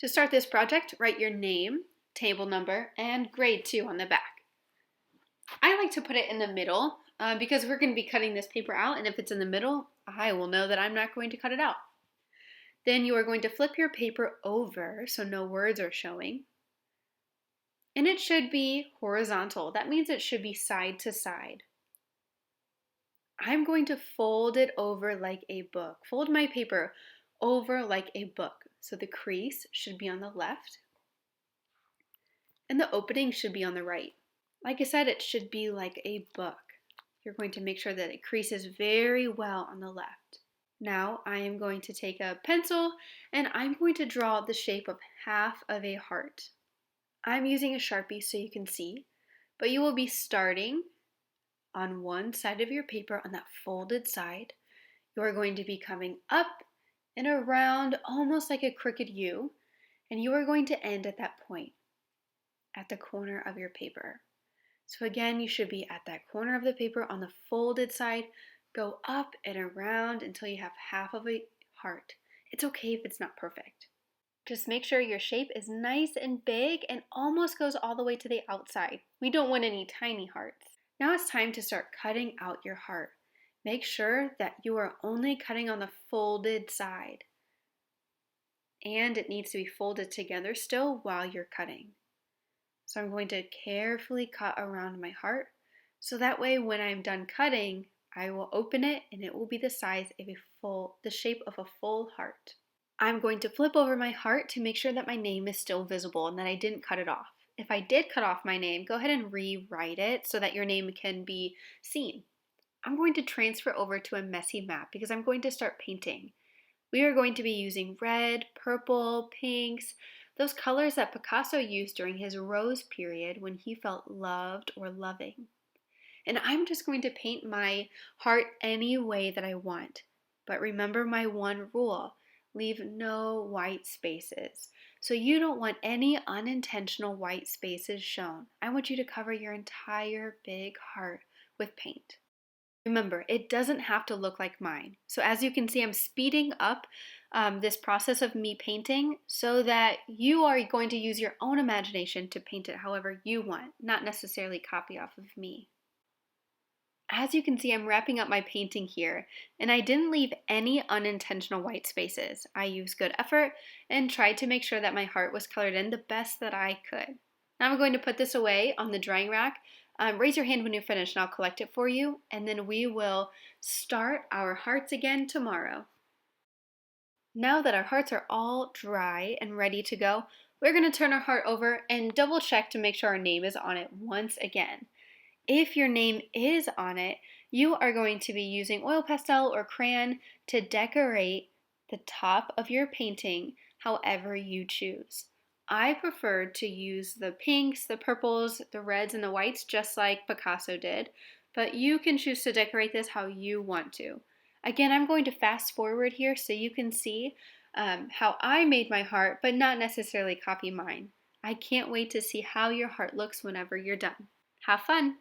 To start this project, write your name, table number, and grade 2 on the back. I like to put it in the middle because we're going to be cutting this paper out, and if it's in the middle, I will know that I'm not going to cut it out. Then you are going to flip your paper over so no words are showing. And it should be horizontal. That means it should be side to side. I'm going to fold it over like a book. Fold my paper over like a book. So the crease should be on the left and the opening should be on the right. Like I said, it should be like a book. You're going to make sure that it creases very well on the left. Now I am going to take a pencil and I'm going to draw the shape of half of a heart. I'm using a Sharpie so you can see, but you will be starting on one side of your paper on that folded side. You are going to be coming up and around almost like a crooked U, and you are going to end at that point, at the corner of your paper. So again, you should be at that corner of the paper on the folded side. Go up and around until you have half of a heart. It's okay if it's not perfect. Just make sure your shape is nice and big and almost goes all the way to the outside. We don't want any tiny hearts. Now it's time to start cutting out your heart. Make sure that you are only cutting on the folded side. And it needs to be folded together still while you're cutting. So I'm going to carefully cut around my heart so that way when I'm done cutting, I will open it and it will be the size of the shape of a full heart. I'm going to flip over my heart to make sure that my name is still visible and that I didn't cut it off. If I did cut off my name, go ahead and rewrite it so that your name can be seen. I'm going to transfer over to a messy map because I'm going to start painting. We are going to be using red, purple, pinks, those colors that Picasso used during his rose period when he felt loved or loving. And I'm just going to paint my heart any way that I want. But remember my one rule, leave no white spaces. So you don't want any unintentional white spaces shown. I want you to cover your entire big heart with paint. Remember, it doesn't have to look like mine. So as you can see, I'm speeding up this process of me painting so that you are going to use your own imagination to paint it however you want, not necessarily copy off of me. As you can see, I'm wrapping up my painting here, and I didn't leave any unintentional white spaces. I used good effort and tried to make sure that my heart was colored in the best that I could. Now I'm going to put this away on the drying rack. Raise your hand when you're finished and I'll collect it for you, and then we will start our hearts again tomorrow. Now that our hearts are all dry and ready to go, we're going to turn our heart over and double check to make sure our name is on it once again. If your name is on it, you are going to be using oil pastel or crayon to decorate the top of your painting however you choose. I prefer to use the pinks, the purples, the reds, and the whites just like Picasso did, but you can choose to decorate this how you want to. Again, I'm going to fast forward here so you can see how I made my heart, but not necessarily copy mine. I can't wait to see how your heart looks whenever you're done. Have fun!